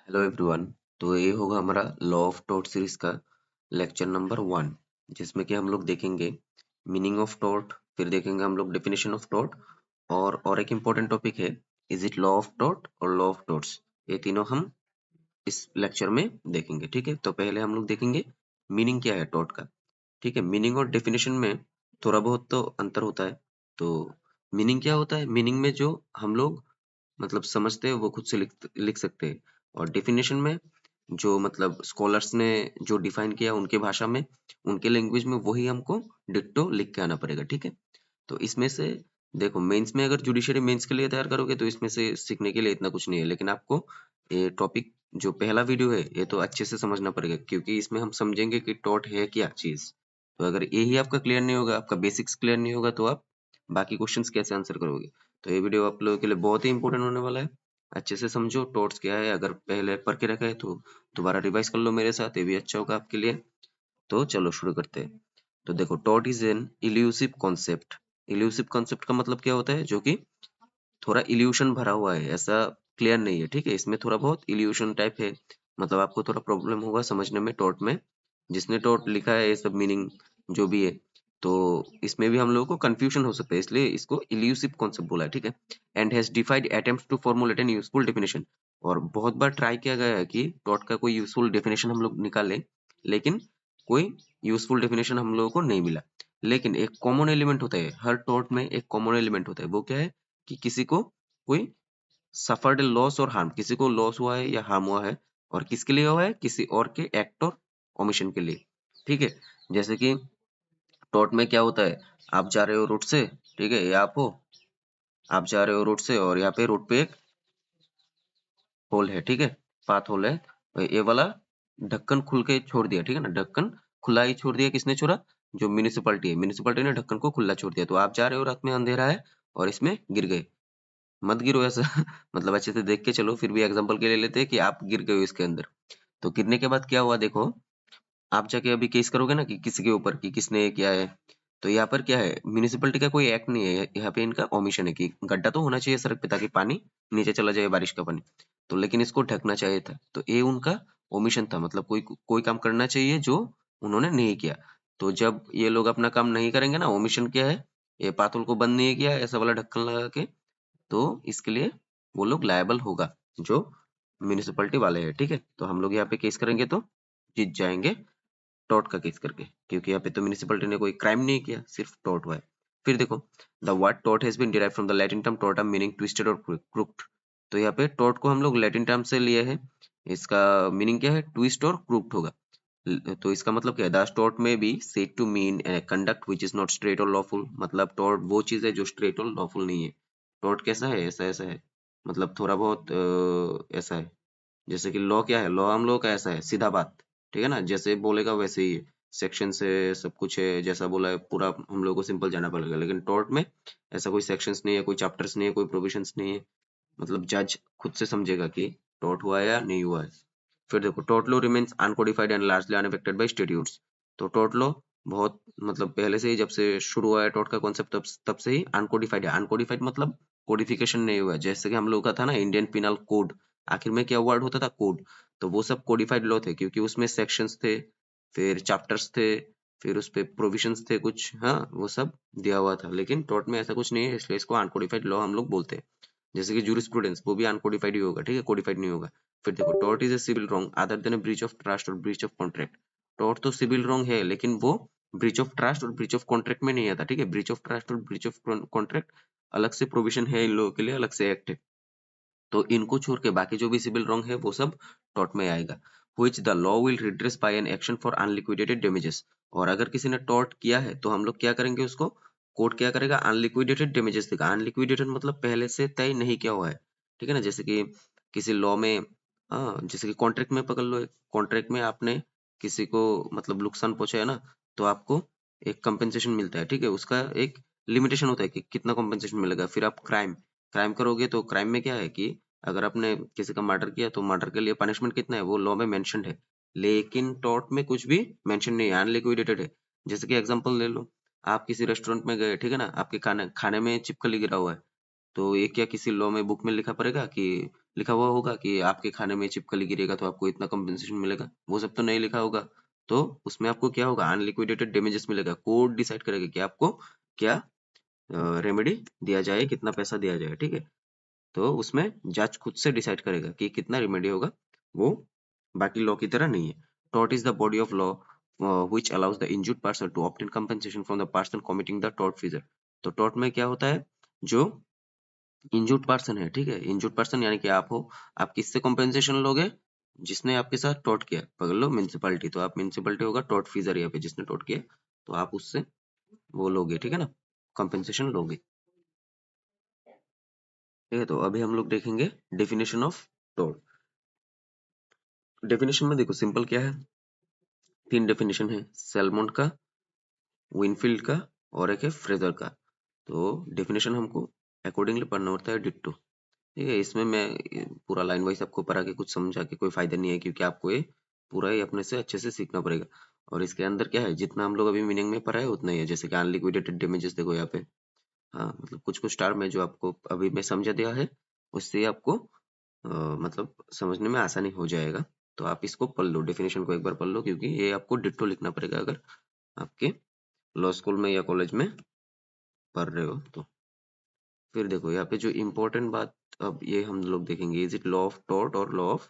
Hello everyone. तो ये होगा हमारा लॉ ऑफ टॉर्ट सीरीज का लेक्चर नंबर 1, जिसमें कि हम लोग देखेंगे मीनिंग ऑफ टॉर्ट, फिर देखेंगे हम लोग डेफिनेशन ऑफ टॉर्ट और एक इम्पोर्टेंट टॉपिक है, is it law of tort और लॉ ऑफ टॉर्ट्स। ये तीनों हम इस लेक्चर में देखेंगे। ठीक है, तो पहले हम लोग देखेंगे मीनिंग क्या है टॉर्ट का। ठीक है, मीनिंग और डेफिनेशन में थोड़ा बहुत तो अंतर होता है। तो मीनिंग क्या होता है? मीनिंग में जो हम लोग मतलब समझते हैं वो खुद से लिख लिख सकते हैं, और डेफिनेशन में जो मतलब स्कॉलर्स ने जो डिफाइन किया उनके भाषा में, उनके लैंग्वेज में, वही हमको डिट्टो लिख के आना पड़ेगा। ठीक है, तो इसमें से देखो, मेंस में अगर जुडिशरी मेंस के लिए तैयार करोगे तो इसमें से सीखने के लिए इतना कुछ नहीं है, लेकिन आपको ये टॉपिक जो पहला वीडियो है ये तो अच्छे से समझना पड़ेगा, क्योंकि इसमें हम समझेंगे कि टॉट है क्या चीज। तो अगर यही आपका क्लियर नहीं होगा, आपका बेसिक्स क्लियर नहीं होगा, तो आप बाकी क्वेश्चंस कैसे आंसर करोगे। तो ये वीडियो आप लोगों के लिए बहुत ही इंपॉर्टेंट होने वाला है। अच्छे से समझो टॉट्स क्या है, अगर पहले पढ़ के रखा है तो दोबारा रिवाइज कर लो मेरे साथ, ये भी अच्छा होगा आपके लिए। तो चलो शुरू करते हैं। तो देखो, taught is an elusive concept. Elusive concept का मतलब क्या होता है? जो कि थोड़ा इल्यूशन भरा हुआ है, ऐसा क्लियर नहीं है। ठीक है, इसमें थोड़ा बहुत इल्यूशन टाइप है, मतलब आपको थोड़ा प्रॉब्लम होगा समझने में टॉट में। जिसने टॉट लिखा है ये सब मीनिंग जो भी है, तो इसमें भी हम लोगों को कंफ्यूजन हो सकता है, इसलिए इसको इल्यूसिव कॉन्सेप्ट बोला है। ठीक है, and has defied attempt to formulate an useful definition. और बहुत बार ट्राई किया गया है कि टॉट का कोई यूजफुल डेफिनेशन हम लोग निकालें, लेकिन कोई यूजफुल डेफिनेशन हम लोगों को नहीं मिला। लेकिन एक कॉमन एलिमेंट होता है, हर टॉट में एक कॉमन एलिमेंट होता है। वो क्या है? कि किसी को कोई सफर्ड लॉस और हार्म, किसी को लॉस हुआ है या हार्म हुआ है, और किसके लिए हुआ है? किसी और के एक्ट और ओमिशन के लिए। ठीक है, जैसे कि टॉट में क्या होता है? आप जा रहे हो रोड से, ठीक है, ये आप जा रहे हो रोड से और यहाँ पे रोड पे एक होल है। ठीक है, पाथ होल है, और ये वाला ढक्कन खुल के छोड़ दिया। ठीक है ना, ढक्कन खुला ही छोड़ दिया। किसने छोड़ा? जो म्यूनिसिपैलिटी है, म्यूनिसिपैलिटी ने ढक्कन को खुला छोड़ दिया। तो आप जा रहे हो, रात में अंधेरा है और इसमें गिर गए। मत गिरो ऐसा मतलब अच्छे से देख के चलो, फिर भी एग्जांपल के लिए लेते हैं कि आप गिर गए हो इसके अंदर। तो गिरने के बाद क्या हुआ? देखो, आप जाके अभी केस करोगे ना कि किसी के ऊपर कि किसने किया है। तो यहाँ पर क्या है? म्यूनिसिपैलिटी का कोई एक्ट नहीं है, यहाँ पे इनका ओमिशन है कि गड्ढा तो होना चाहिए सड़क पे ताकि पानी नीचे चला जाए, बारिश का पानी। तो लेकिन इसको ढकना चाहिए था, तो ये उनका ओमिशन था। मतलब कोई कोई काम करना चाहिए जो उन्होंने नहीं किया। तो जब ये लोग अपना काम नहीं करेंगे ना, ओमिशन क्या है? ये पाथल को बंद नहीं किया ऐसा वाला ढक्कन लगा के, तो इसके लिए वो लोग लायबल होगा, जो म्यूनिसिपैलिटी वाले हैं। ठीक है, तो हम लोग यहाँ पे केस करेंगे तो जीत जाएंगे टॉर्ट का केस करके, क्योंकि यहाँ पे तो म्यूनिसिपैलिटी ने कोई क्राइम नहीं किया, सिर्फ टॉर्ट हुआ है। फिर देखो, the word tort has been derived from the Latin term tortum meaning twisted और क्रुक्ड। तो यहाँ पे टॉर्ट को हम लोग लैटिन टर्म से लिए हैं, इसका मीनिंग क्या है? ट्विस्ट और क्रुक्ड होगा। तो इसका मतलब क्या है? The tort may be said to mean conduct which is not straight और लॉफुल। मतलब टॉर्ट वो चीज है जो स्ट्रेट और लॉफुल नहीं है। टॉर्ट कैसा है? ऐसा ऐसा है, मतलब थोड़ा बहुत ऐसा है। जैसे कि लॉ क्या है? लॉ हम लोग का ऐसा है, सीधा बात। ठीक है ना, जैसे बोलेगा वैसे ही है, सेक्शन से सब कुछ है, जैसा बोला है पूरा हम लोग को सिंपल जाना पड़ेगा। लेकिन टॉर्ट में ऐसा कोई सेक्शंस नहीं है, कोई चैप्टर्स नहीं है, कोई प्रोविजंस नहीं है। मतलब जज खुद से समझेगा कि टॉर्ट हुआ है या नहीं हुआ है। फिर देखो, tort law remains uncodified and largely unaffected bye statutes. तो टॉर्ट लॉ बहुत मतलब पहले से ही, जब से शुरू हुआ है टॉर्ट का कॉन्सेप्ट, तब से ही अनकोडिफाइड है। अनकोडिफाइड मतलब कोडिफिकेशन नहीं हुआ है। जैसे कि हम लोग का था ना इंडियन पिनल कोड, आखिर में क्या वर्ड होता था? कोड। तो वो सब कोडिफाइड लॉ थे, क्योंकि उसमें सेक्शंस थे, फिर चैप्टर्स थे, फिर उस पे प्रोविजंस थे कुछ, हाँ वो सब दिया हुआ था। लेकिन टॉर्ट में ऐसा कुछ नहीं है, इसलिए इसको अनकोडिफाइड लॉ हम लोग बोलते हैं। जैसे कि जूरिस्प्रूडेंस, वो भी अनकोडिफाइड ही होगा। ठीक है, कोडिफाइड नहीं होगा। फिर देखो, tort is a civil wrong other than a breach of trust और ब्रीच ऑफ कॉन्ट्रैक्ट। टॉर्ट तो सिविल रॉन्ग है, लेकिन वो ब्रीच ऑफ ट्रस्ट और ब्रीच ऑफ कॉन्ट्रैक्ट में नहीं आता। ठीक है, ब्रीच ऑफ ट्रस्ट और ब्रीच ऑफ कॉन्ट्रैक्ट अलग से प्रोविजन है, इन लोगों के लिए अलग से एक्ट है। तो इनको छोड़ के बाकी जो भी सिविल रॉन्ग है वो सब टॉर्ट में आएगा। Which the law will redress by an action for unliquidated damages. और अगर किसी ने टॉर्ट किया है तो हम लोग क्या करेंगे? उसको कोर्ट क्या करेगा? अनलिक्विडेटेड डैमेजेस देगा। अनलिक्विडेटेड मतलब पहले से तय नहीं किया हुआ है। ठीक है ना, जैसे कि किसी लॉ में, हाँ जैसे कि कॉन्ट्रैक्ट में पकड़ लो, कॉन्ट्रैक्ट में आपने किसी को मतलब नुकसान पहुंचाया ना, तो आपको एक कंपेंसेशन मिलता है। ठीक है, उसका एक लिमिटेशन होता है कि कितना कंपेंसेशन मिलेगा। फिर आप क्राइम क्राइम करोगे, तो क्राइम में क्या है कि अगर आपने किसी का मर्डर किया तो मर्डर के लिए पनिशमेंट कितना है वो लॉ में मेंशन्ड है। लेकिन टॉर्ट में कुछ भी मेंशन नहीं है, अनलिक्विडेटेड है। जैसे कि एग्जांपल ले लो, आप किसी रेस्टोरेंट में गए, ठीक है ना, आपके खाने खाने में छिपकली गिरा हुआ है, तो ये क्या किसी लॉ में बुक में लिखा पड़ेगा कि लिखा हुआ होगा कि आपके खाने में छिपकली गिरेगा तो आपको इतना कंपेंसेशन मिलेगा, वो सब तो नहीं लिखा होगा। तो उसमें आपको क्या होगा, अनलिक्विडेटेड डैमेजेस मिलेगा। कोर्ट डिसाइड करेगा कि आपको क्या रेमेडी दिया जाए, कितना पैसा दिया जाए, ठीक है। तो उसमें जज खुद से डिसाइड करेगा कि कितना रेमेडी होगा, वो बाकी लॉ की तरह नहीं है। Tort is the body of law which allows the injured person to obtain compensation from the person committing the tortfeasor। तो टॉर्ट में क्या होता है, जो इंजूर्ड पर्सन है, ठीक है, इंजूर्ड पर्सन यानी कि आप हो, आप किससे कॉम्पेंसेशन लोगे, जिसने आपके साथ टॉर्ट किया। पकड़ लो म्यूनसिपैलिटी, तो आप म्यूनसिपैलिटी होगा टॉर्ट फीजर यहाँ पे जिसने टॉर्ट किया, तो आप उससे वो लोगे, ठीक है ना, कॉम्पेंसेशन लोगे। ठीक है, तो अभी हम लोग देखेंगे डेफिनेशन ऑफ टॉर्ट। डेफिनेशन में देखो सिंपल क्या है, 3 डेफिनेशन है, सैलमोंट का, विनफील्ड का और एक है फ्रेजर का। तो डेफिनेशन हमको अकॉर्डिंगली पढ़ना होता है डिट्टो। ठीक है, इसमें मैं पूरा लाइन वाइज आपको पढ़ा के कुछ समझा के कोई फायदा नहीं है, क्योंकि आपको ये पूरा ही अपने से अच्छे से सीखना पड़ेगा। और इसके अंदर क्या है, जितना हम लोग अभी मीनिंग में पढ़ा है उतना ही है। जैसे कि अनलिक्विडेटेड डैमेजेस देखो यहाँ पे, हाँ मतलब कुछ कुछ टर्म है जो आपको अभी मैं समझा दिया है, उससे आपको मतलब समझने में आसानी हो जाएगा। तो आप इसको पढ़ लो, डेफिनेशन को एक बार पढ़ लो, क्योंकि ये आपको डिट्टो लिखना पड़ेगा अगर आपके लॉ स्कूल में या कॉलेज में पढ़ रहे हो तो। फिर देखो यहाँ पे जो इम्पोर्टेंट बात अब ये हम लोग देखेंगे, is it law of tort और लॉ ऑफ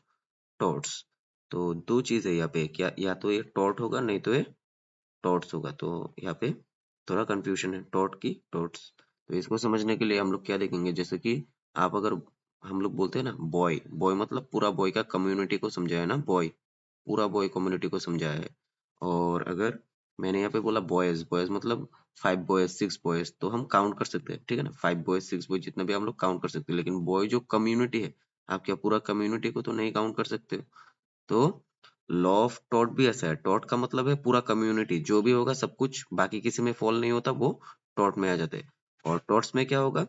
टॉर्ट्स। तो दो चीज है यहाँ पे, क्या या तो ये टॉर्ट होगा नहीं तो ये टॉर्ट्स होगा। तो यहाँ पे थोड़ा कंफ्यूजन है टॉर्ट की टॉर्ट्स। तो इसको समझने के लिए हम लोग क्या देखेंगे, जैसे कि आप अगर, हम लोग बोलते हैं ना बॉय, बॉय मतलब पूरा बॉय का कम्युनिटी को समझाया ना, बॉय पूरा बॉय कम्युनिटी को समझाया है। और अगर मैंने यहाँ पे बोला बॉयज, बॉयज मतलब 5 बॉयज 6 बॉयज, तो हम काउंट कर सकते हैं, ठीक है ना, 5 बॉयज 6 बॉयज जितना भी हम लोग काउंट कर सकते हैं। लेकिन बॉय जो कम्युनिटी है, आप क्या पूरा कम्युनिटी को तो नहीं काउंट कर सकते हो। तो लॉ ऑफ टॉट भी ऐसा है, टॉट का मतलब है पूरा कम्युनिटी, जो भी होगा सब कुछ बाकी किसी में फॉल नहीं होता, वो टॉट में आ जाते हैं। और टॉट्स में क्या होगा,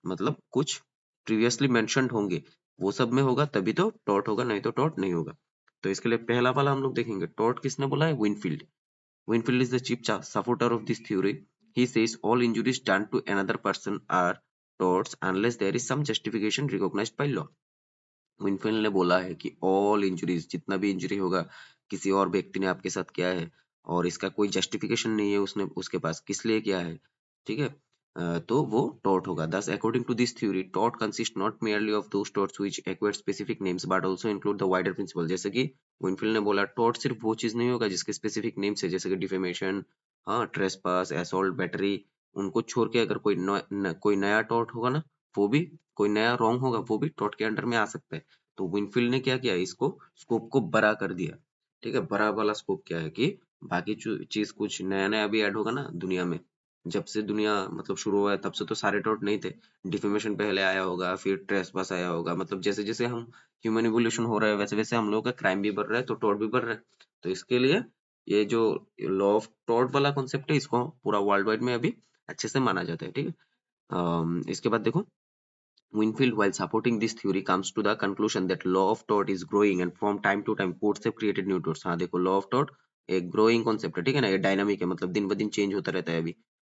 मतलब कुछ प्रीवियसली मेंशन्ड होंगे, वो सब में होगा तभी तो टॉट होगा, नहीं तो टॉट नहीं होगा। तो इसके लिए पहला वाला हम लोग देखेंगे, टॉट किसने बोला है, Winfield. Winfield is the chief supporter of this theory. He says all injuries done to another person are torts unless there is some justification recognized by law. Winfield ने बोला है कि ऑल इंजरीज, जितना भी injury होगा किसी और व्यक्ति ने आपके साथ किया है और इसका कोई जस्टिफिकेशन नहीं है उसने उसके पास किस लिए किया है, ठीक है, तो वो टॉर्ट होगा। Thus according to this theory tort consist not merely of those torts which acquire specific names but also include the wider principle. जैसे कि विनफील्ड ने बोला टॉर्ट सिर्फ वो चीज नहीं होगा जिसके स्पेसिफिक नेम्स है, जैसे कि डिफेमेशन, हाँ ट्रेसपास, असॉल्ट, बैटरी, उनको छोड़ के अगर कोई नया टॉर्ट होगा ना, वो भी कोई नया रॉन्ग होगा वो भी टॉर्ट के अंडर में आ सकता है। तो विनफील्ड ने क्या किया, इसको स्कोप को बड़ा कर दिया। ठीक है, बड़ा वाला स्कोप क्या है कि बाकी चीज कुछ नया नया भी ऐड होगा ना दुनिया में। जब से दुनिया मतलब शुरू हुआ है तब से तो सारे टॉर्ट नहीं थे, डिफेमेशन पहले आया होगा, फिर ट्रेसपास आया होगा, मतलब जैसे जैसे हम ह्यूमन इवोल्यूशन हो रहा है वैसे वैसे हम लोगों का क्राइम भी बढ़ रहा है, तो टॉर्ट भी बढ़ रहा है। तो इसके लिए ये जो लॉ ऑफ टॉर्ट वाला कॉन्सेप्ट है, इसको पूरा वर्ल्ड वाइड में अभी अच्छे से माना जाता है, ठीक है। इसके बाद देखो, Winfield, while supporting this theory, comes to the conclusion that law of tort is growing and from time to time courts have created new torts। हाँ देखो, लॉ ऑफ टॉर्ट एक ग्रोइंग कॉन्सेप्ट है, ठीक है ना, ये डायनामिक है, मतलब दिन ब दिन चेंज होता रहता है। अभी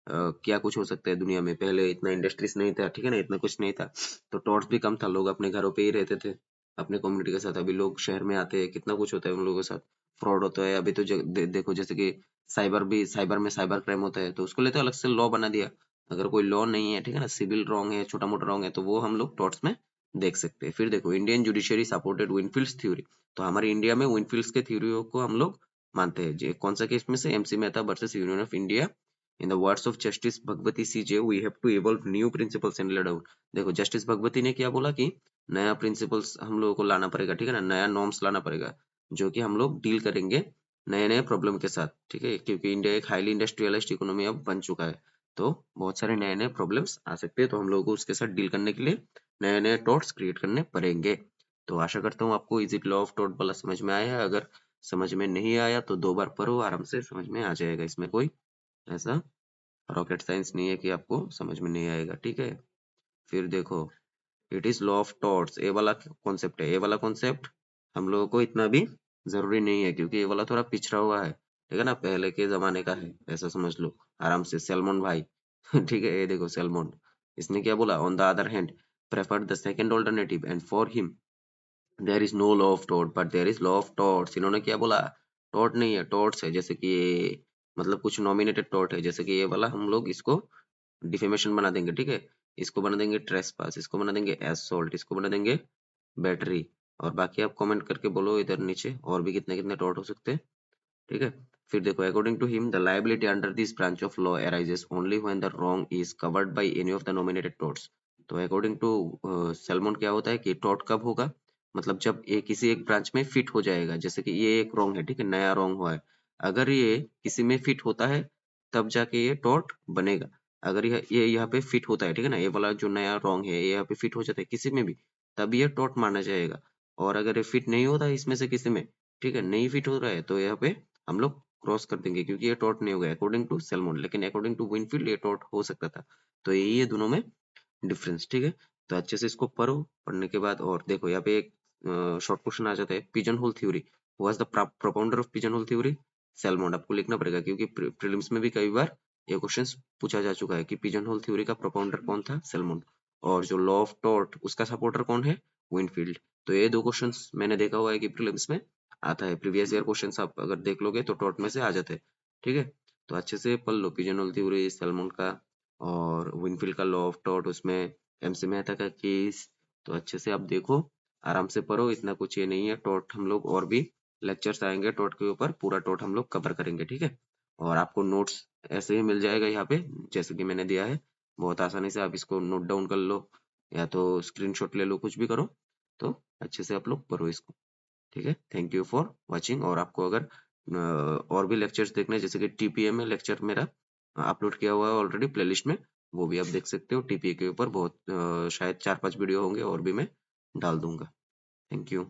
क्या कुछ हो सकता है दुनिया में, पहले इतना इंडस्ट्रीज नहीं था, ठीक है ना, इतना कुछ नहीं था, तो टॉर्ट्स भी कम था, लोग अपने घरों पे ही रहते थे अपने कम्युनिटी के साथ। अभी लोग शहर में आते हैं, कितना कुछ होता है उन लोगों के साथ, फ्रॉड होता है। अभी तो देखो जैसे कि साइबर में साइबर क्राइम होता है, तो उसको लिए तो अलग से लॉ बना दिया। अगर कोई लॉ नहीं है, ठीक है ना, सिविल रॉन्ग है, छोटा मोटा रॉन्ग है, तो वो हम लोग टॉर्ट्स में देख सकते हैं। फिर देखो, इंडियन जुडिशरी सपोर्टेड विनफील्ड्स थ्योरी। तो हमारे इंडिया में विनफील्ड्स के थ्योरी को हम लोग मानते हैं। कौन सा केस में से, MC Mehta versus union of India. In the words of justice Bhagwati CJ, we have to evolve new principles and lay down. देखो जस्टिस भगवती ने क्या बोला कि नया प्रिंसिपल्स हम लोगों को लाना पड़ेगा, ठीक है ना, नया नॉर्म्स लाना पड़ेगा, जो कि हम लोग डील करेंगे नए नए प्रॉब्लम के साथ, ठीक है, क्योंकि इंडिया एक हाईली इंडस्ट्रियलाइज्ड इकोनॉमी अब बन चुका है। तो बहुत सारे नए नए प्रॉब्लम्स आ सकते हैं, तो हम लोगों को उसके साथ डील करने के लिए नए नए टॉट्स क्रिएट करने पड़ेंगे। तो आशा करता हूँ आपको is it law of taught वाला समझ में आया है। अगर समझ में नहीं आया तो 2 बार पढ़ो, आराम से समझ में आ जाएगा। इसमें कोई ऐसा रॉकेट साइंस नहीं है कि आपको समझ में नहीं आएगा, ठीक है। फिर देखो, it is law of torts, A वाला कॉन्सेप्ट है। ए वाला कॉन्सेप्ट हम लोगों को इतना भी जरूरी नहीं है, क्योंकि ये वाला थोड़ा पिछड़ा हुआ है, ठीक है ना, पहले के जमाने का है, ऐसा समझ लो आराम से। सैलमन भाई ठीक है, ये देखो सैलमन, इसने क्या बोला, on the other hand preferred the second alternative and for him there is no law of tort but there is law of torts। इन्होंने क्या बोला, टॉर्ट नहीं है टॉर्ट्स है, जैसे कि ये मतलब कुछ नॉमिनेटेड टॉर्ट है, जैसे कि ये वाला हम लोग इसको डिफेमेशन बना देंगे, ठीक है, इसको बना देंगे ट्रेसपास, इसको बना देंगे एसॉल्ट, इसको बना देंगे बैटरी। और बाकी आप कमेंट करके बोलो इधर नीचे और भी कितने कितने टॉर्ट हो सकते हैं, ठीक है। फिर देखो according to him the liability under this branch of law arises only when the wrong is covered by any of the nominated torts. तो अकॉर्डिंग टू सैलमन क्या होता है कि टॉर्ट कब होगा, मतलब जब ये किसी एक ब्रांच में फिट हो जाएगा, जैसे कि ये एक रॉन्ग है, ठीक है, नया रॉन्ग हुआ है, अगर ये किसी में फिट होता है तब जाके ये टॉर्ट बनेगा। अगर ये यहाँ पे फिट होता है, ठीक है ना, ये वाला जो नया रॉन्ग है ये यहाँ पे फिट हो जाता है किसी में भी, तब ये टॉर्ट माना जाएगा। और अगर ये फिट नहीं होता है इसमें से किसी में, ठीक है, नहीं फिट हो रहा है, तो यहाँ पे हम लोग क्रॉस कर देंगे क्योंकि ये टॉर्ट नहीं होगा अकॉर्डिंग टू सैलमन, लेकिन अकॉर्डिंग टू विनफील्ड ये टॉर्ट हो सकता था। तो यही है दोनों में डिफरेंस, ठीक है। तो अच्छे से इसको पढ़ो, पढ़ने के बाद और देखो यहाँ पे एक शॉर्ट क्वेश्चन आ जाता है, pigeon whole theory, was the propounder of pigeon whole theory, salmon. आपको लिखना पड़ेगा क्योंकि प्रीलिम्स में भी कई बार ये क्वेश्चन पूछा जा चुका है कि पिजन होल थ्योरी का प्रोपाउंडर कौन था, सैलमन। और जो लॉ ऑफ टॉर्ट उसका सपोर्टर कौन है, विनफील्ड। तो ये दो क्वेश्चंस मैंने देखा हुआ है कि प्रीलिम्स में आता है, प्रीवियस ईयर क्वेश्चंस आप अगर देख लोगे तो टॉर्ट में से आ जाते हैं, ठीक है। तो अच्छे से पढ़ लो पिजन होल थ्योरी, सैलमन का और विनफील्ड का लॉ ऑफ टॉर्ट, उसमें एमसी मेहता का केस। तो अच्छे से आप देखो, आराम से पढ़ो, इतना कुछ ये नहीं है। टॉर्ट हम लोग और भी लेक्चर्स आएंगे टॉर्ट के ऊपर, पूरा टॉर्ट हम लोग कवर करेंगे, ठीक है। और आपको नोट्स ऐसे ही मिल जाएगा यहाँ पे जैसे कि मैंने दिया है, बहुत आसानी से आप इसको नोट डाउन कर लो या तो स्क्रीनशॉट ले लो, कुछ भी करो। तो अच्छे से आप लोग पढ़ो इसको, ठीक है। Thank you for watching. और आपको अगर और भी लेक्चर्स देखने हैं, जैसे कि टीपीए में लेक्चर मेरा अपलोड किया हुआ है ऑलरेडी प्लेलिस्ट में, वो भी आप देख सकते हो। टीपीए के ऊपर बहुत शायद 4-5 वीडियो होंगे और भी मैं डाल दूंगा। Thank you.